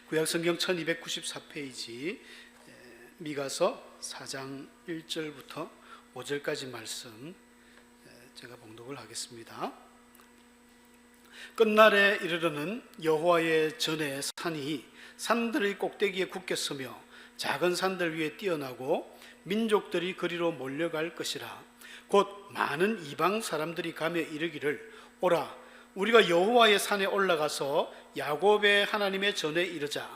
구약성경 1294페이지 미가서 4장 1절부터 5절까지 말씀 제가 봉독을 하겠습니다. 끝날에 이르러는 여호와의 전에 산이 산들의 꼭대기에 굳게 서며 작은 산들 위에 뛰어나고 민족들이 그리로 몰려갈 것이라. 곧 많은 이방 사람들이 가며 이르기를 오라 우리가 여호와의 산에 올라가서 야곱의 하나님의 전에 이르자.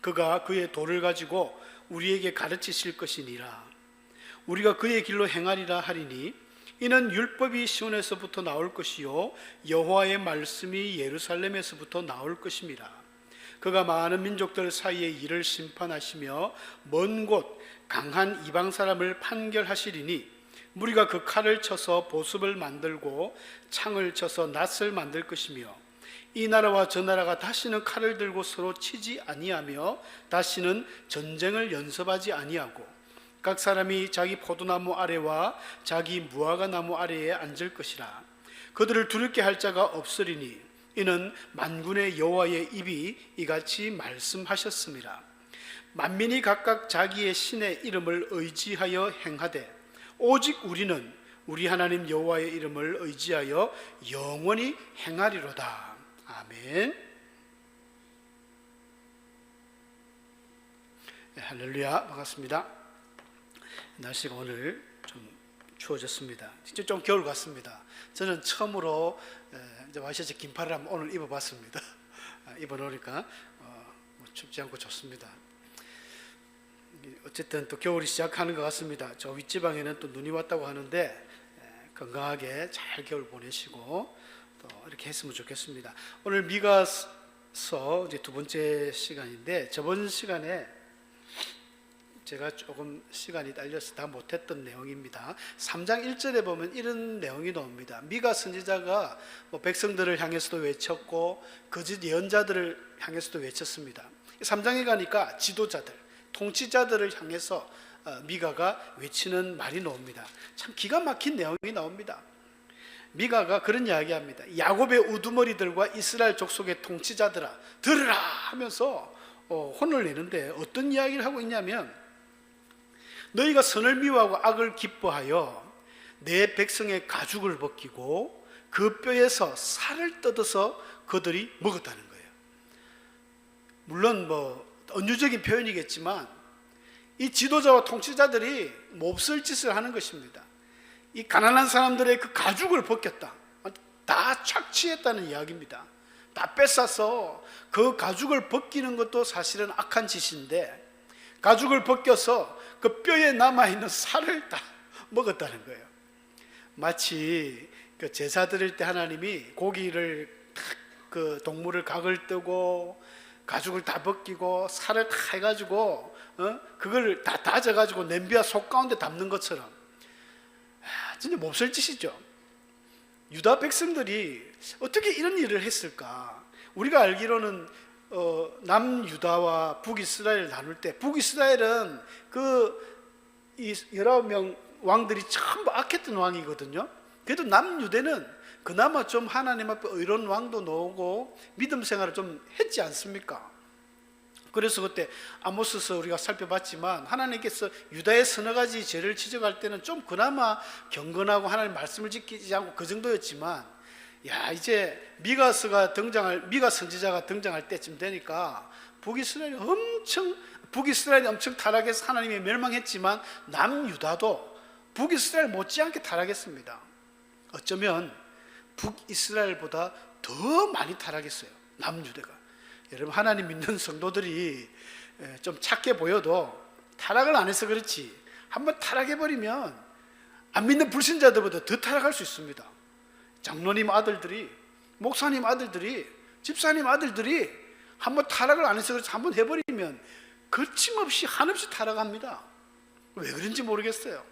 그가 그의 도를 가지고 우리에게 가르치실 것이니라. 우리가 그의 길로 행하리라 하리니 이는 율법이 시온에서부터 나올 것이요 여호와의 말씀이 예루살렘에서부터 나올 것임이라. 그가 많은 민족들 사이에 이를 심판하시며 먼 곳 강한 이방 사람을 판결하시리니 무리가 그 칼을 쳐서 보습을 만들고 창을 쳐서 낫을 만들 것이며 이 나라와 저 나라가 다시는 칼을 들고 서로 치지 아니하며 다시는 전쟁을 연습하지 아니하고 각 사람이 자기 포도나무 아래와 자기 무화과 나무 아래에 앉을 것이라. 그들을 두렵게 할 자가 없으리니 이는 만군의 여호와의 입이 이같이 말씀하셨습니다. 만민이 각각 자기의 신의 이름을 의지하여 행하되 오직 우리는 우리 하나님 여호와의 이름을 의지하여 영원히 행하리로다. 아멘. 네, 할렐루야. 반갑습니다. 날씨가 오늘 좀 추워졌습니다. 진짜 좀 겨울 같습니다. 저는 처음으로 이제 와이셔츠 긴팔을 한번 오늘 입어봤습니다. 입어놓으니까 춥지 않고 좋습니다. 어쨌든 또 겨울이 시작하는 것 같습니다. 저 윗지방에는 또 눈이 왔다고 하는데 건강하게 잘 겨울 보내시고 또 이렇게 했으면 좋겠습니다. 오늘 미가서 이제 두 번째 시간인데 저번 시간에 제가 조금 시간이 딸려서 다 못했던 내용입니다. 3장 1절에 보면 이런 내용이 나옵니다. 미가 선지자가 백성들을 향해서도 외쳤고 거짓 예언자들을 향해서도 외쳤습니다. 3장에 가니까 지도자들 통치자들을 향해서 미가가 외치는 말이 나옵니다. 참 기가 막힌 내용이 나옵니다. 미가가 그런 이야기합니다. 야곱의 우두머리들과 이스라엘 족속의 통치자들아 들으라 하면서 혼을 내는데 어떤 이야기를 하고 있냐면 너희가 선을 미워하고 악을 기뻐하여 내 백성의 가죽을 벗기고 그 뼈에서 살을 뜯어서 그들이 먹었다는 거예요. 물론 은유적인 표현이겠지만 이 지도자와 통치자들이 몹쓸 짓을 하는 것입니다. 이 가난한 사람들의 그 가죽을 벗겼다. 다 착취했다는 이야기입니다. 다 뺏어서 그 가죽을 벗기는 것도 사실은 악한 짓인데 가죽을 벗겨서 그 뼈에 남아있는 살을 다 먹었다는 거예요. 마치 그 제사 드릴 때 하나님이 고기를 그 동물을 각을 뜨고 가죽을 다 벗기고 살을 다 해가지고 그걸 다 다져가지고 냄비와 속 가운데 담는 것처럼 진짜 몹쓸 짓이죠. 유다 백성들이 어떻게 이런 일을 했을까? 우리가 알기로는 남유다와 북이스라엘을 나눌 때 북이스라엘은 이 19명 왕들이 전부 악했던 왕이거든요. 그래도 남유대는 그나마 좀 하나님 앞에 의로운 왕도 나오고 믿음 생활을 좀 했지 않습니까? 그래서 그때 아모스서 우리가 살펴봤지만 하나님께서 유다의 서너 가지 죄를 지적할 때는 좀 그나마 경건하고 하나님 말씀을 지키지 않고 그 정도였지만 이제 미가 선지자가 등장할 때쯤 되니까 북이스라엘이 엄청 타락해서 하나님이 멸망했지만 남유다도 북이스라엘 못지않게 타락했습니다. 어쩌면 북이스라엘보다 더 많이 타락했어요. 남유대가. 여러분 하나님 믿는 성도들이 좀 착해 보여도 타락을 안 해서 그렇지 한번 타락해버리면 안 믿는 불신자들보다 더 타락할 수 있습니다. 장로님 아들들이 목사님 아들들이 집사님 아들들이 한번 타락을 안 해서 그렇지 한번 해버리면 거침없이 한없이 타락합니다. 왜 그런지 모르겠어요.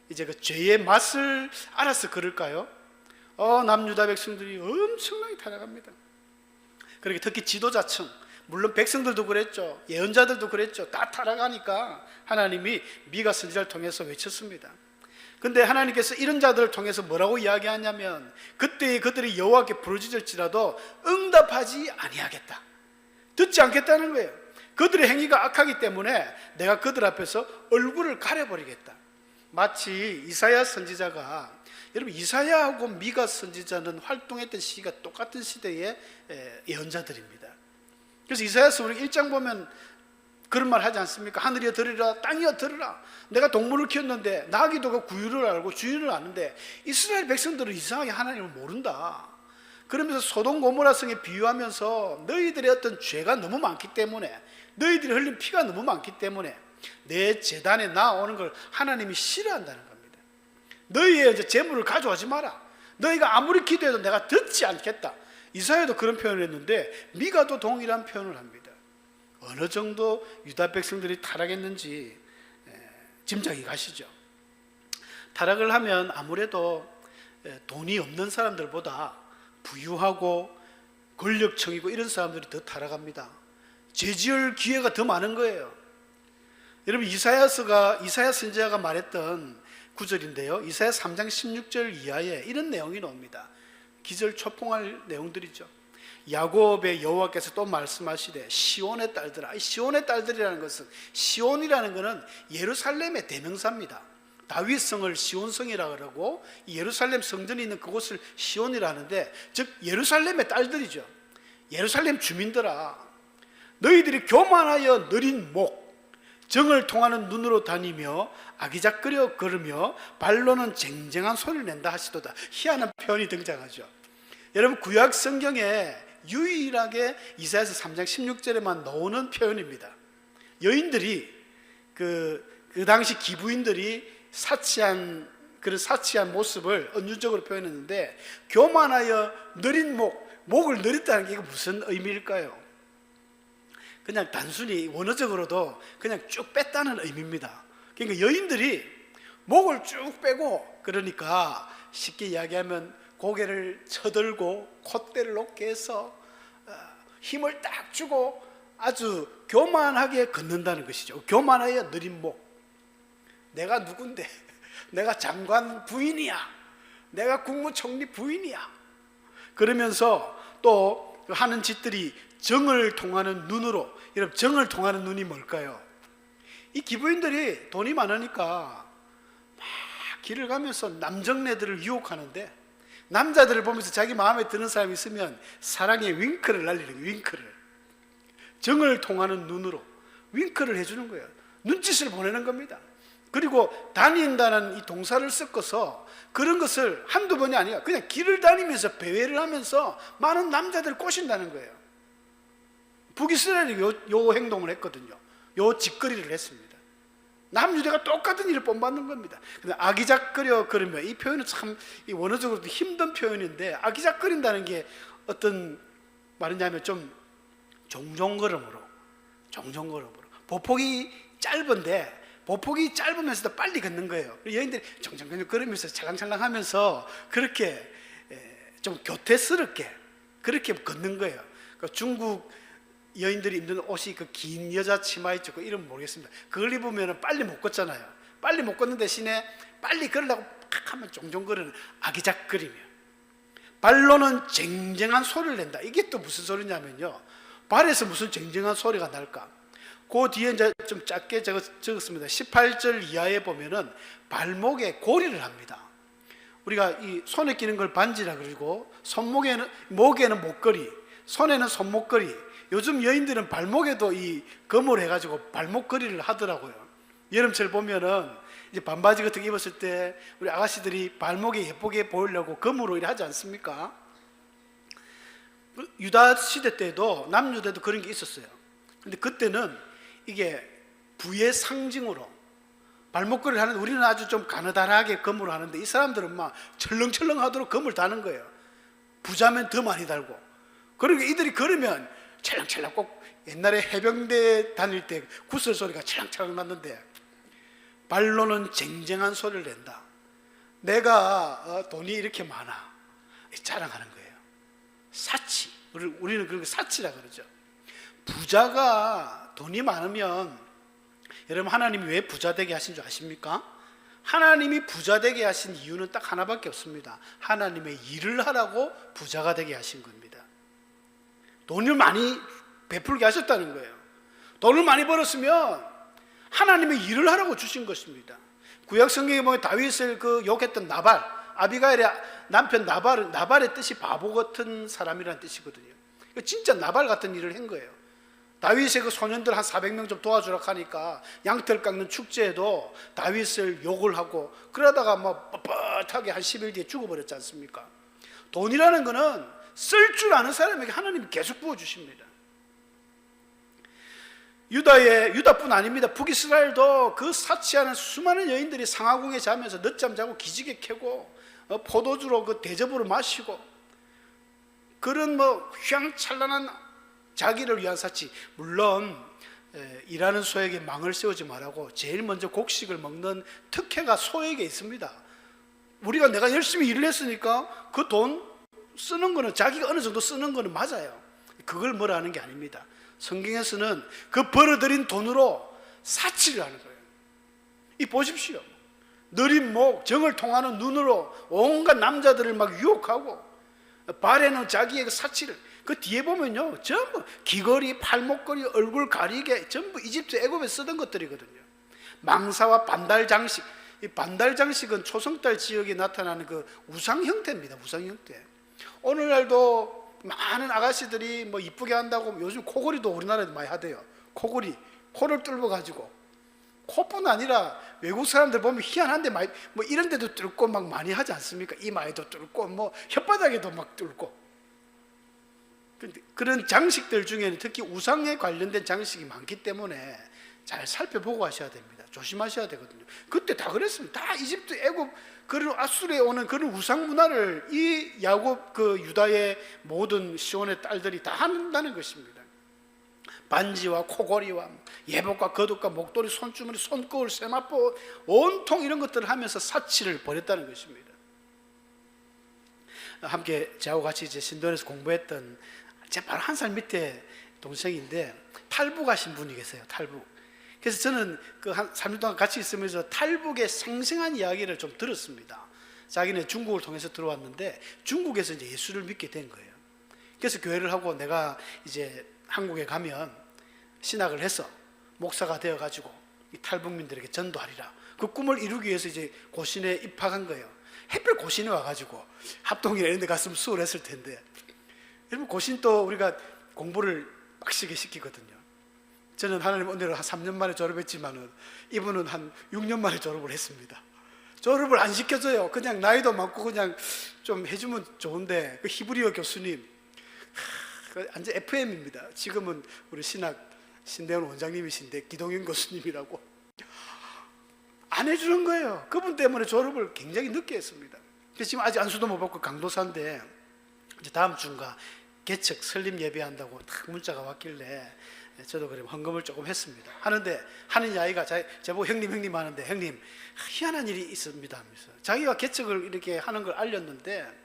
이제 그 죄의 맛을 알아서 그럴까요? 남유다 백성들이 엄청나게 타락합니다. 그렇게 특히 지도자층, 물론 백성들도 그랬죠. 예언자들도 그랬죠. 다 타락하니까 하나님이 미가 선지자를 통해서 외쳤습니다. 근데 하나님께서 이런 자들을 통해서 뭐라고 이야기하냐면 그때 그들이 여호와께 부르짖을지라도 응답하지 아니하겠다. 듣지 않겠다는 거예요. 그들의 행위가 악하기 때문에 내가 그들 앞에서 얼굴을 가려버리겠다. 마치 이사야 선지자가, 여러분 이사야하고 미가 선지자는 활동했던 시기가 똑같은 시대의 예언자들입니다. 그래서 이사야서 우리 1장 보면 그런 말 하지 않습니까? 하늘이여 들으라, 땅이여 들으라. 내가 동물을 키웠는데 나귀도 구유를 알고 주인을 아는데 이스라엘 백성들은 이상하게 하나님을 모른다. 그러면서 소돔 고모라 성에 비유하면서 너희들의 어떤 죄가 너무 많기 때문에, 너희들이 흘린 피가 너무 많기 때문에 내 제단에 나오는 걸 하나님이 싫어한다는 겁니다. 너희의 이제 재물을 가져오지 마라. 너희가 아무리 기도해도 내가 듣지 않겠다. 이사야도 그런 표현을 했는데 미가도 동일한 표현을 합니다. 어느 정도 유다 백성들이 타락했는지 짐작이 가시죠. 타락을 하면 아무래도 돈이 없는 사람들보다 부유하고 권력층이고 이런 사람들이 더 타락합니다. 죄지을 기회가 더 많은 거예요. 여러분 이사야 선지자가 말했던 구절인데요, 이사야 3장 16절 이하에 이런 내용이 나옵니다. 기절초풍할 내용들이죠. 야곱의 여호와께서 또 말씀하시되 시온의 딸들아. 시온의 딸들이라는 것은, 시온이라는 것은 예루살렘의 대명사입니다. 다윗성을 시온성이라 그러고 예루살렘 성전이 있는 그곳을 시온이라 하는데, 즉 예루살렘의 딸들이죠. 예루살렘 주민들아, 너희들이 교만하여 느린 목, 정을 통하는 눈으로 다니며 아기작거려 걸으며 발로는 쟁쟁한 소리를 낸다 하시도다. 희한한 표현이 등장하죠. 여러분 구약 성경에 유일하게 이사야서 3장 16절에만 나오는 표현입니다. 여인들이 그 당시 기부인들이 사치한 모습을 은유적으로 표현했는데, 교만하여 느린 목을 느렸다는 게 이거 무슨 의미일까요? 그냥 단순히 원어적으로도 그냥 쭉 뺐다는 의미입니다. 그러니까 여인들이 목을 쭉 빼고, 그러니까 쉽게 이야기하면 고개를 쳐들고 콧대를 높게 해서 힘을 딱 주고 아주 교만하게 걷는다는 것이죠. 교만하여 느린 목. 내가 누군데? 내가 장관 부인이야. 내가 국무총리 부인이야. 그러면서 또 하는 짓들이 정을 통하는 눈으로. 여러분 정을 통하는 눈이 뭘까요? 이 기부인들이 돈이 많으니까 막 길을 가면서 남정네들을 유혹하는데, 남자들을 보면서 자기 마음에 드는 사람이 있으면 사랑의 윙크를 날리는 거예요. 윙크를. 정을 통하는 눈으로 윙크를 해주는 거예요. 눈짓을 보내는 겁니다. 그리고 다닌다는 이 동사를 섞어서 그런 것을 한두 번이 아니라 그냥 길을 다니면서 배회를 하면서 많은 남자들을 꼬신다는 거예요. 북이스라엘이 요 행동을 했거든요. 요 짓거리를 했습니다. 남유대가 똑같은 일을 본받는 겁니다. 근데 아기작거려 걸으며, 이 표현은 참 원어적으로도 힘든 표현인데, 아기작거린다는 게 어떤 말이냐면 좀 종종걸음으로 보폭이 짧은데, 보폭이 짧으면서도 빨리 걷는 거예요. 여인들이 정정정정 걸으면서 찰랑찰랑 하면서 그렇게 좀 교태스럽게 그렇게 걷는 거예요. 그러니까 중국 여인들이 입는 옷이 그 긴 여자 치마 있죠. 그 이름 모르겠습니다. 그걸 입으면 빨리 못 걷잖아요. 빨리 못 걷는 대신에 빨리 걸으려고 팍 하면 종종 걸으는 아기작거리며, 발로는 쟁쟁한 소리를 낸다. 이게 또 무슨 소리냐면요, 발에서 무슨 쟁쟁한 소리가 날까? 그 뒤에 이제 좀 짧게 적었습니다. 18절 이하에 보면은 발목에 고리를 합니다. 우리가 이 손에 끼는 걸 반지라 그러고, 목에는 목걸이, 손에는 손목걸이. 요즘 여인들은 발목에도 이 금을 해가지고 발목걸이를 하더라고요. 여름철 보면은 이제 반바지 같은 거 입었을 때 우리 아가씨들이 발목에 예쁘게 보이려고 금으로 이래 하지 않습니까? 유다 시대 때도 남유대도 그런 게 있었어요. 근데 그때는 이게 부의 상징으로 발목걸이를 하는데, 우리는 아주 좀 가느다랗게 금으로 하는데 이 사람들은 막 철렁철렁 하도록 금을 다는 거예요. 부자면 더 많이 달고. 그러니까 이들이 걸으면 찰랑찰랑, 꼭 옛날에 해병대 다닐 때 구슬 소리가 찰랑찰랑 났는데, 발로는 쟁쟁한 소리를 낸다. 내가 돈이 이렇게 많아, 자랑하는 거예요. 사치. 우리는 그렇게 사치라 그러죠. 부자가 돈이 많으면, 여러분 하나님이 왜 부자 되게 하신 줄 아십니까? 하나님이 부자 되게 하신 이유는 딱 하나밖에 없습니다. 하나님의 일을 하라고 부자가 되게 하신 겁니다. 돈을 많이 베풀게 하셨다는 거예요. 돈을 많이 벌었으면 하나님의 일을 하라고 주신 것입니다. 구약 성경에 보면 다윗을 욕했던 나발, 아비가일의 남편 나발의 뜻이 바보 같은 사람이라는 뜻이거든요. 진짜 나발 같은 일을 한 거예요. 다윗의 그 소년들 한 400명 좀 도와주라 하니까 양털 깎는 축제에도 다윗을 욕을 하고 그러다가 뭐 뻣뻣하게 한 10일 뒤에 죽어버렸지 않습니까? 돈이라는 거는 쓸 줄 아는 사람에게 하나님이 계속 부어주십니다. 유다뿐 아닙니다. 북이스라엘도 그 사치하는 수많은 여인들이 상하궁에 자면서 늦잠 자고 기지개 켜고 포도주로 그 대접으로 마시고 그런 뭐 휘황찬란한 자기를 위한 사치. 물론 일하는 소에게 망을 세우지 말라고 제일 먼저 곡식을 먹는 특혜가 소에게 있습니다. 우리가 내가 열심히 일을 했으니까 그 돈 쓰는 거는 자기가 어느 정도 쓰는 거는 맞아요. 그걸 뭐라 하는 게 아닙니다. 성경에서는 그 벌어들인 돈으로 사치를 하는 거예요. 이 보십시오. 느린 목, 정을 통하는 눈으로 온갖 남자들을 막 유혹하고 발에는 자기의 사치를 그 뒤에 보면요 전부 귀걸이, 팔목걸이, 얼굴 가리개 전부 이집트 애굽에 쓰던 것들이거든요. 망사와 반달 장식. 이 반달 장식은 초승달 지역에 나타나는 그 우상 형태입니다. 우상 형태. 오늘날도 많은 아가씨들이 뭐 이쁘게 한다고 요즘 코걸이도 우리나라에도 많이 하대요. 코걸이, 코를 뚫어 가지고 코뿐 아니라 외국 사람들 보면 희한한데 많이 뭐 이런 데도 뚫고 막 많이 하지 않습니까? 이마에도 뚫고 뭐 혓바닥에도 막 뚫고. 그런 장식들 중에는 특히 우상에 관련된 장식이 많기 때문에 잘 살펴보고 하셔야 됩니다. 조심하셔야 되거든요. 그때 다 그랬습니다. 다 이집트, 애굽, 그런 아수르에 오는 그런 우상 문화를 이 야곱 그 유다의 모든 시온의 딸들이 다 한다는 것입니다. 반지와 코걸이와 예복과 겉옷과 목도리, 손주머니, 손거울, 세마포 온통 이런 것들을 하면서 사치를 벌였다는 것입니다. 함께 저하고 같이 이제 신도에서 공부했던 제 바로 한 살 밑에 동생인데 탈북하신 분이 계세요. 탈북. 그래서 저는 그 한 3년 동안 같이 있으면서 탈북의 생생한 이야기를 좀 들었습니다. 자기는 중국을 통해서 들어왔는데 중국에서 이제 예수를 믿게 된 거예요. 그래서 교회를 하고 내가 이제 한국에 가면 신학을 해서 목사가 되어가지고 이 탈북민들에게 전도하리라. 그 꿈을 이루기 위해서 이제 고신에 입학한 거예요. 하필 고신에 와가지고 합동이나 이런 데 갔으면 수월했을 텐데 여러분 고신 또 우리가 공부를 빡시게 시키거든요. 저는 하나님 은혜로 한 3년 만에 졸업했지만은 이분은 한 6년 만에 졸업을 했습니다. 졸업을 안 시켜줘요. 그냥 나이도 많고 그냥 좀 해주면 좋은데 그 히브리어 교수님 완전 FM입니다. 지금은 우리 신대원 원장님이신데 기동윤 교수님이라고 안 해주는 거예요. 그분 때문에 졸업을 굉장히 늦게 했습니다. 그래서 지금 아직 안수도 못 받고 강도사인데 이제 다음 주인가 개척 설립 예배한다고 딱 문자가 왔길래 저도 그럼 헌금을 조금 했습니다. 하는데 하는 이야기가 제보고 형님 하는데 형님 희한한 일이 있습니다 하면서 자기가 개척을 이렇게 하는 걸 알렸는데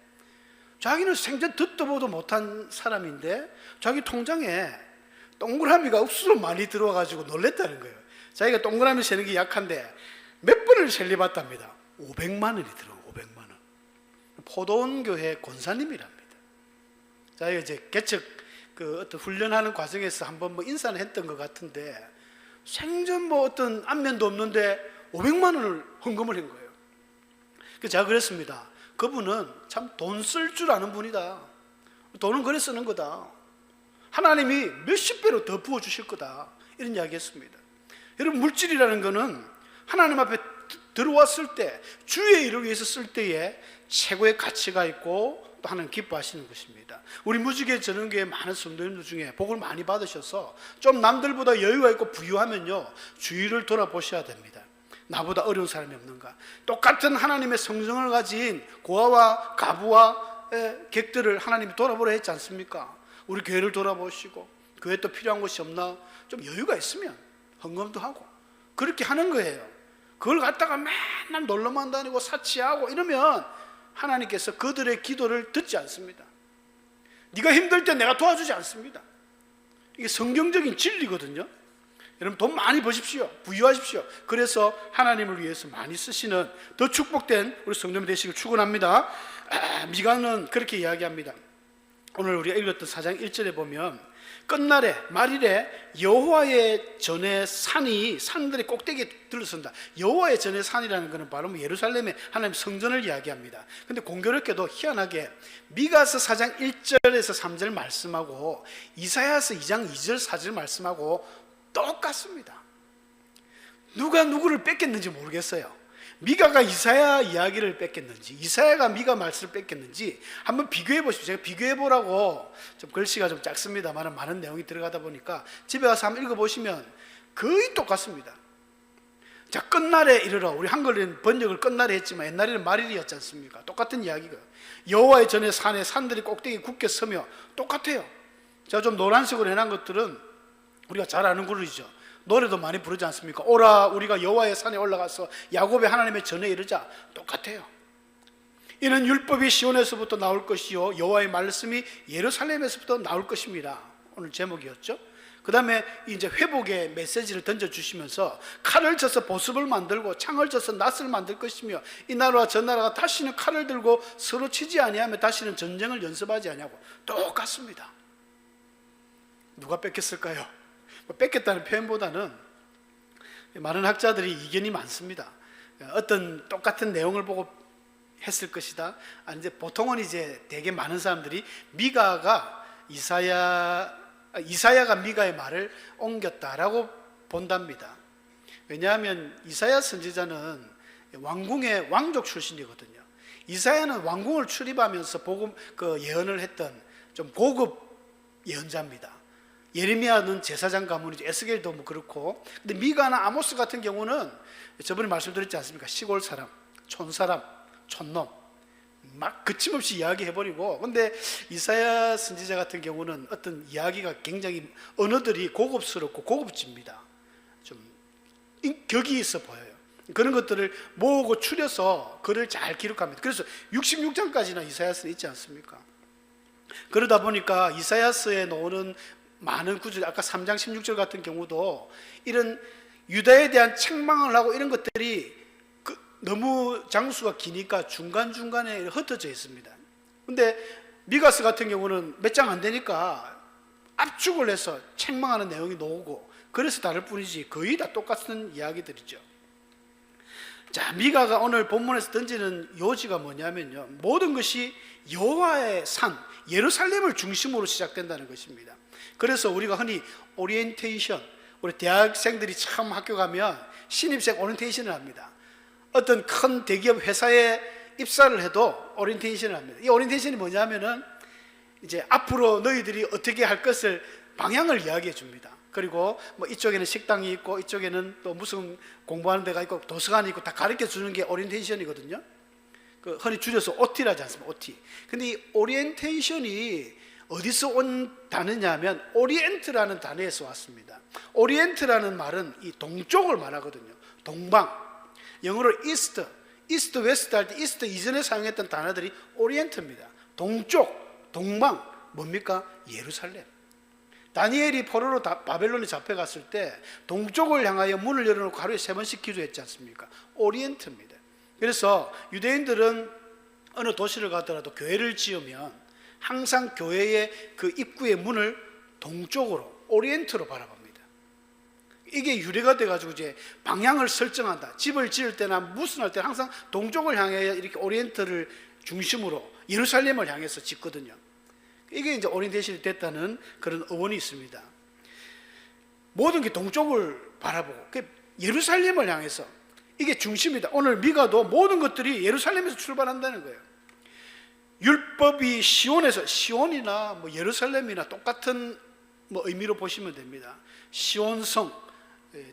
자기는 생전 듣도 보도 못한 사람인데 자기 통장에 동그라미가 억수로 많이 들어와가지고 놀랬다는 거예요. 자기가 동그라미 세는 게 약한데 몇 번을 셀리봤답니다. 500만 원이 들어요. 500만 원. 포도원교회 권사님이랍니다. 자기가 이제 개척 그 어떤 훈련하는 과정에서 한번 뭐 인사는 했던 것 같은데 생전 뭐 어떤 안면도 없는데 500만 원을 헌금을 한 거예요. 그래서 제가 그랬습니다. 그분은 참 돈 쓸 줄 아는 분이다. 돈은 그래 쓰는 거다. 하나님이 몇십 배로 더 부어주실 거다. 이런 이야기 했습니다. 여러분 물질이라는 거는 하나님 앞에 들어왔을 때 주의 일을 위해서 쓸 때에 최고의 가치가 있고 또 하나님 기뻐하시는 것입니다. 우리 무지개 전원교회 많은 성도님들 중에 복을 많이 받으셔서 좀 남들보다 여유가 있고 부유하면요 주위를 돌아보셔야 됩니다. 나보다 어려운 사람이 없는가. 똑같은 하나님의 성정을 가진 고아와 가부와 객들을 하나님이 돌아보라 했지 않습니까? 우리 교회를 돌아보시고 교회 또 필요한 것이 없나 좀 여유가 있으면 헌금도 하고 그렇게 하는 거예요. 그걸 갖다가 맨날 놀러만 다니고 사치하고 이러면 하나님께서 그들의 기도를 듣지 않습니다. 네가 힘들 때 내가 도와주지 않습니다. 이게 성경적인 진리거든요. 여러분 돈 많이 버십시오. 부유하십시오. 그래서 하나님을 위해서 많이 쓰시는 더 축복된 우리 성도님 되시길 축원합니다. 미가는 그렇게 이야기합니다. 오늘 우리가 읽었던 4장 1절에 보면 끝날에 말일에 여호와의 전에 산들이 꼭대기에 들러선다. 여호와의 전에 산이라는 것은 바로 예루살렘의 하나님 성전을 이야기합니다. 근데 공교롭게도 희한하게 미가서 4장 1절에서 3절 말씀하고 이사야서 2장 2절 4절 말씀하고 똑같습니다. 누가 누구를 뺏겼는지 모르겠어요. 미가가 이사야 이야기를 뺏겼는지, 이사야가 미가 말씀을 뺏겼는지 한번 비교해 보십시오. 제가 비교해 보라고 좀 글씨가 좀 작습니다만 많은 내용이 들어가다 보니까 집에 가서 한번 읽어보시면 거의 똑같습니다. 자, 끝날에 이르러, 우리 한글은 번역을 끝날에 했지만 옛날에는 말일이었지 않습니까? 똑같은 이야기가 여호와의 전에 산에 산들이 꼭대기 굳게 서며 똑같아요. 제가 좀 노란색으로 해놓은 것들은 우리가 잘 아는 글이죠. 노래도 많이 부르지 않습니까? 오라 우리가 여호와의 산에 올라가서 야곱의 하나님의 전에 이르자. 똑같아요. 이는 율법이 시온에서부터 나올 것이요 여호와의 말씀이 예루살렘에서부터 나올 것입니다. 오늘 제목이었죠. 그 다음에 이제 회복의 메시지를 던져주시면서 칼을 쳐서 보습을 만들고 창을 쳐서 낫을 만들 것이며 이 나라와 저 나라가 다시는 칼을 들고 서로 치지 아니하며 다시는 전쟁을 연습하지 아니하고 똑같습니다. 누가 뺏겼을까요? 뺏겼다는 표현보다는 많은 학자들이 이견이 많습니다. 어떤 똑같은 내용을 보고 했을 것이다. 이제 보통은 이제 되게 많은 사람들이 미가가 이사야가 미가의 말을 옮겼다라고 본답니다. 왜냐하면 이사야 선지자는 왕궁의 왕족 출신이거든요. 이사야는 왕궁을 출입하면서 예언을 했던 좀 고급 예언자입니다. 예레미야는 제사장 가문이죠. 에스겔도 뭐 그렇고. 근데 미가나 아모스 같은 경우는 저번에 말씀드렸지 않습니까? 시골 사람, 촌사람, 촌놈 막 거침없이 이야기해버리고. 근데 이사야 선지자 같은 경우는 어떤 이야기가 굉장히 언어들이 고급스럽고 고급집니다. 좀 격이 있어 보여요. 그런 것들을 모으고 추려서 글을 잘 기록합니다. 그래서 66장까지나 이사야서는 있지 않습니까? 그러다 보니까 이사야서에 나오는 많은 구절, 아까 3장 16절 같은 경우도 이런 유다에 대한 책망을 하고 이런 것들이 너무 장수가 기니까 중간중간에 흩어져 있습니다. 근데 미가서 같은 경우는 몇 장 안 되니까 압축을 해서 책망하는 내용이 나오고 그래서 다를 뿐이지 거의 다 똑같은 이야기들이죠. 자, 미가가 오늘 본문에서 던지는 요지가 뭐냐면요, 모든 것이 여호와의 산 예루살렘을 중심으로 시작된다는 것입니다. 그래서 우리가 흔히 오리엔테이션, 우리 대학생들이 처음 학교 가면 신입생 오리엔테이션을 합니다. 어떤 큰 대기업 회사에 입사를 해도 오리엔테이션을 합니다. 이 오리엔테이션이 뭐냐면은 이제 앞으로 너희들이 어떻게 할 것을 방향을 이야기해 줍니다. 그리고 뭐 이쪽에는 식당이 있고 이쪽에는 또 무슨 공부하는 데가 있고 도서관이 있고 다 가르쳐 주는 게 오리엔테이션이거든요. 흔히 줄여서 OT라지 않습니까? OT. 근데 이 오리엔테이션이 어디서 온 단어냐면 오리엔트라는 단어에서 왔습니다. 오리엔트라는 말은 이 동쪽을 말하거든요. 동방. 영어로 이스트, 웨스트 할 때 이스트 이전에 사용했던 단어들이 오리엔트입니다. 동쪽, 동방, 뭡니까? 예루살렘. 다니엘이 포로로 바벨론에 잡혀갔을 때 동쪽을 향하여 문을 열어놓고 하루에 3번씩 기도했지 않습니까? 오리엔트입니다. 그래서 유대인들은 어느 도시를 가더라도 교회를 지으면 항상 교회의 그 입구의 문을 동쪽으로, 오리엔트로 바라봅니다. 이게 유래가 돼가지고 이제 방향을 설정한다. 집을 지을 때나 무슨 할 때 항상 동쪽을 향해 이렇게 오리엔트를 중심으로 예루살렘을 향해서 짓거든요. 이게 이제 오리엔테이션이 됐다는 그런 어원이 있습니다. 모든 게 동쪽을 바라보고 예루살렘을 향해서 이게 중심이다. 오늘 미가도 모든 것들이 예루살렘에서 출발한다는 거예요. 율법이 시온이나 뭐 예루살렘이나 똑같은 뭐 의미로 보시면 됩니다. 시온성,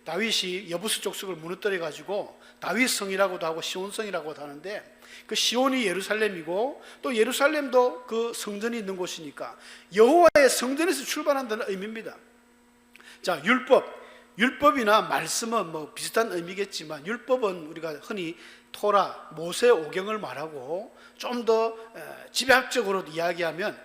다윗이 여부수 족속을 무너뜨려 가지고 다윗성이라고도 하고 시온성이라고도 하는데 그 시온이 예루살렘이고 또 예루살렘도 그 성전이 있는 곳이니까 여호와의 성전에서 출발한다는 의미입니다. 자, 율법이나 말씀은 뭐 비슷한 의미겠지만 율법은 우리가 흔히 토라, 모세 오경을 말하고 좀 더 집약적으로 이야기하면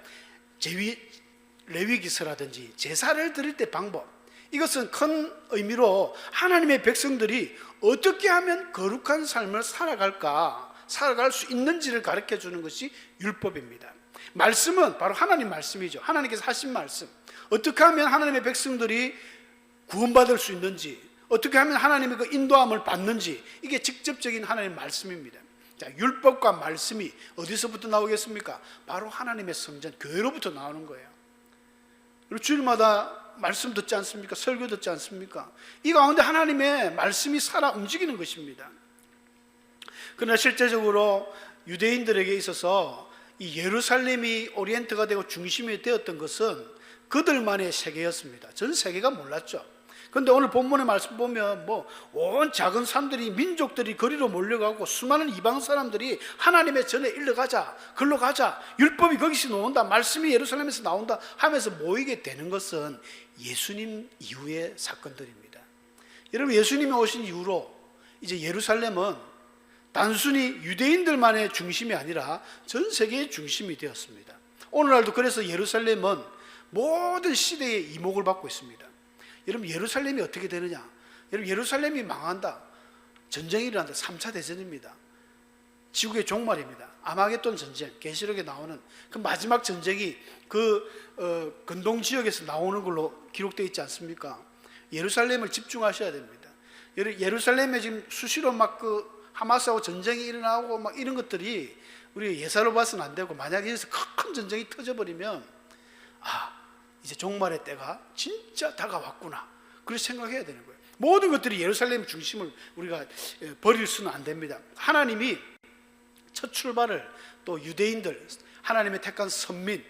레위기서라든지 제사를 드릴 때 방법, 이것은 큰 의미로 하나님의 백성들이 어떻게 하면 거룩한 삶을 살아갈 수 있는지를 가르쳐 주는 것이 율법입니다. 말씀은 바로 하나님 말씀이죠. 하나님께서 하신 말씀. 어떻게 하면 하나님의 백성들이 구원받을 수 있는지, 어떻게 하면 하나님의 그 인도함을 받는지, 이게 직접적인 하나님의 말씀입니다. 자, 율법과 말씀이 어디서부터 나오겠습니까? 바로 하나님의 성전, 교회로부터 나오는 거예요. 그리고 주일마다 말씀 듣지 않습니까? 설교 듣지 않습니까? 이 가운데 하나님의 말씀이 살아 움직이는 것입니다. 그러나 실제적으로 유대인들에게 있어서 이 예루살렘이 오리엔트가 되고 중심이 되었던 것은 그들만의 세계였습니다. 전 세계가 몰랐죠. 그런데 오늘 본문의 말씀 보면 온 작은 산들이, 민족들이 거리로 몰려가고 수많은 이방 사람들이 하나님의 전에 일러가자, 글로 가자, 율법이 거기서 나온다, 말씀이 예루살렘에서 나온다 하면서 모이게 되는 것은 예수님 이후의 사건들입니다. 여러분, 예수님이 오신 이후로 이제 예루살렘은 단순히 유대인들만의 중심이 아니라 전 세계의 중심이 되었습니다. 오늘날도 그래서 예루살렘은 모든 시대의 이목을 받고 있습니다. 여러분, 예루살렘이 어떻게 되느냐? 여러분, 예루살렘이 망한다, 전쟁이 일어난다. 3차 대전입니다. 지구의 종말입니다. 아마겟돈 전쟁, 계시록에 나오는 그 마지막 전쟁이 근동 지역에서 나오는 걸로 기록되어 있지 않습니까? 예루살렘을 집중하셔야 됩니다. 예루살렘에 지금 수시로 하마스하고 전쟁이 일어나고 이런 것들이 우리가 예사로 봐서는 안 되고, 만약에 여기서 큰 전쟁이 터져버리면 이제 종말의 때가 진짜 다가왔구나, 그렇게 생각해야 되는 거예요. 모든 것들이 예루살렘 중심을 우리가 버릴 수는 안 됩니다. 하나님이 첫 출발을 또 유대인들, 하나님의 택한 선민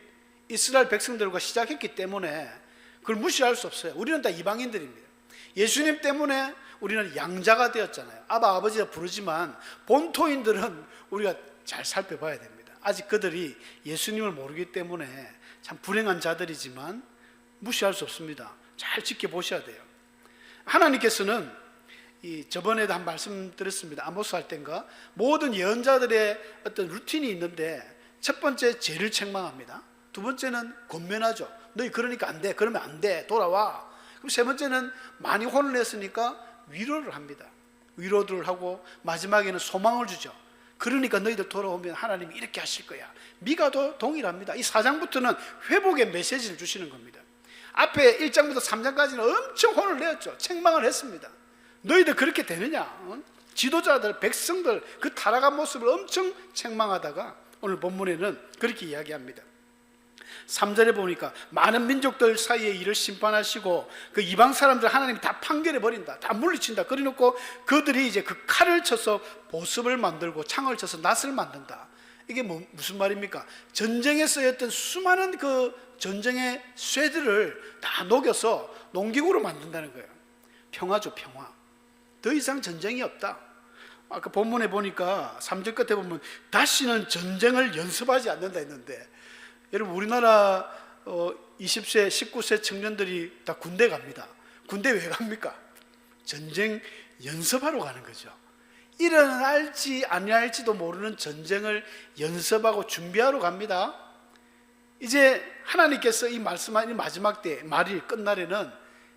이스라엘 백성들과 시작했기 때문에 그걸 무시할 수 없어요. 우리는 다 이방인들입니다. 예수님 때문에 우리는 양자가 되었잖아요. 아버지라 부르지만 본토인들은 우리가 잘 살펴봐야 됩니다. 아직 그들이 예수님을 모르기 때문에 참 불행한 자들이지만 무시할 수 없습니다. 잘 지켜보셔야 돼요. 하나님께서는 저번에도 한 말씀 드렸습니다. 아모스 할 때인가, 모든 예언자들의 어떤 루틴이 있는데 첫 번째 죄를 책망합니다. 두 번째는 권면하죠. 너희 그러니까 안 돼, 그러면 안 돼, 돌아와. 그럼 세 번째는 많이 혼을 냈으니까 위로를 합니다. 위로를 하고 마지막에는 소망을 주죠. 그러니까 너희들 돌아오면 하나님이 이렇게 하실 거야. 미가도 동일합니다. 이 4장부터는 회복의 메시지를 주시는 겁니다. 앞에 1장부터 3장까지는 엄청 혼을 내었죠. 책망을 했습니다. 너희들 그렇게 되느냐? 지도자들, 백성들 그 타락한 모습을 엄청 책망하다가 오늘 본문에는 그렇게 이야기합니다. 3절에 보니까 많은 민족들 사이에 이를 심판하시고 그 이방 사람들 하나님이 다 판결해 버린다, 다 물리친다. 그래놓고 그들이 이제 그 칼을 쳐서 보습을 만들고 창을 쳐서 낫을 만든다. 이게 무슨 말입니까? 전쟁에 쓰였던 수많은 그 전쟁의 쇠들을 다 녹여서 농기구로 만든다는 거예요. 평화죠, 평화. 더 이상 전쟁이 없다. 아까 본문에 보니까 3절 끝에 보면 다시는 전쟁을 연습하지 않는다 했는데, 여러분, 우리나라 20세, 19세 청년들이 다 군대 갑니다. 군대 왜 갑니까? 전쟁 연습하러 가는 거죠. 일어날지 아니할지도 모르는 전쟁을 연습하고 준비하러 갑니다. 이제 하나님께서 이 말씀하신 마지막 때 말일 끝날에는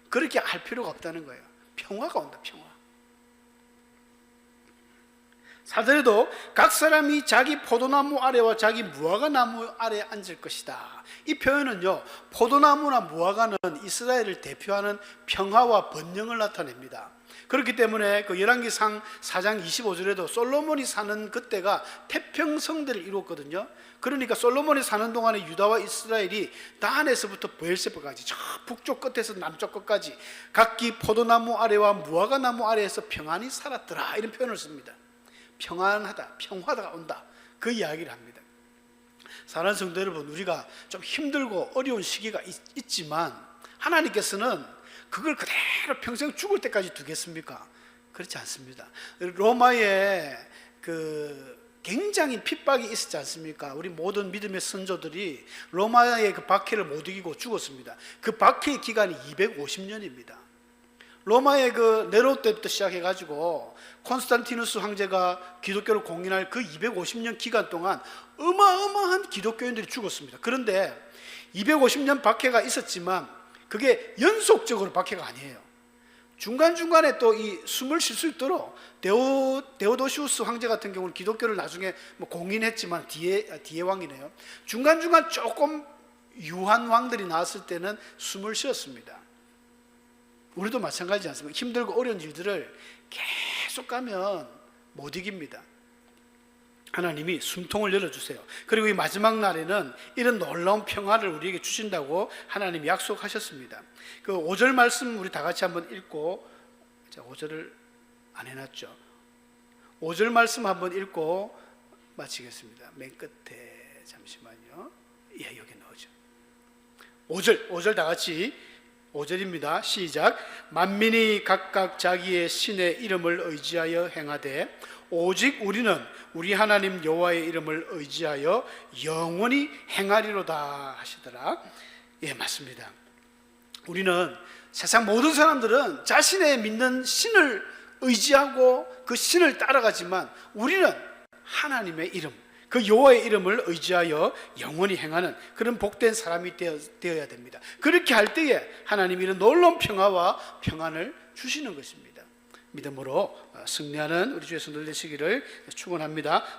그렇게 할 필요가 없다는 거예요. 평화가 온다, 평화. 4절에도 각 사람이 자기 포도나무 아래와 자기 무화과나무 아래에 앉을 것이다. 이 표현은요, 포도나무나 무화과는 이스라엘을 대표하는 평화와 번영을 나타냅니다. 그렇기 때문에 그 열왕기상 4장 25절에도 솔로몬이 사는 그때가 태평성대를 이루었거든요. 그러니까 솔로몬이 사는 동안에 유다와 이스라엘이 다한에서부터 브엘세바까지 저 북쪽 끝에서 남쪽 끝까지 각기 포도나무 아래와 무화과나무 아래에서 평안히 살았더라, 이런 표현을 씁니다. 평안하다, 평화가 온다, 그 이야기를 합니다. 사랑하는 성도 여러분, 우리가 좀 힘들고 어려운 시기가 있지만 하나님께서는 그걸 그대로 평생 죽을 때까지 두겠습니까? 그렇지 않습니다. 로마에 굉장히 핍박이 있었지 않습니까? 우리 모든 믿음의 선조들이 로마의 그 박해를 못 이기고 죽었습니다. 그 박해의 기간이 250년입니다. 로마의 그 네로 때부터 시작해가지고 콘스탄티누스 황제가 기독교를 공인할 그 250년 기간 동안 어마어마한 기독교인들이 죽었습니다. 그런데 250년 박해가 있었지만 그게 연속적으로 박해가 아니에요. 중간중간에 또 이 숨을 쉴 수 있도록 데오도시우스 황제 같은 경우는 기독교를 나중에 뭐 공인했지만 뒤에 왕이네요. 중간중간 조금 유한 왕들이 나왔을 때는 숨을 쉬었습니다. 우리도 마찬가지지 않습니까? 힘들고 어려운 일들을 계속 가면 못 이깁니다. 하나님이 숨통을 열어주세요. 그리고 이 마지막 날에는 이런 놀라운 평화를 우리에게 주신다고 하나님이 약속하셨습니다. 그 5절 말씀 우리 다 같이 한번 읽고, 자, 5절을 안 해놨죠. 5절 말씀 한번 읽고 마치겠습니다. 맨 끝에 잠시만요. 예, 여기 넣어줘. 5절 다 같이 5절입니다. 시작. 만민이 각각 자기의 신의 이름을 의지하여 행하되 오직 우리는 우리 하나님 여호와의 이름을 의지하여 영원히 행하리로다 하시더라. 예, 맞습니다. 우리는 세상 모든 사람들은 자신의 믿는 신을 의지하고 그 신을 따라가지만 우리는 하나님의 이름, 그 여호와의 이름을 의지하여 영원히 행하는 그런 복된 사람이 되어야 됩니다. 그렇게 할 때에 하나님이 이런 놀라운 평화와 평안을 주시는 것입니다. 믿음으로 승리하는 우리 주 예수 늘 되시기를 축원합니다.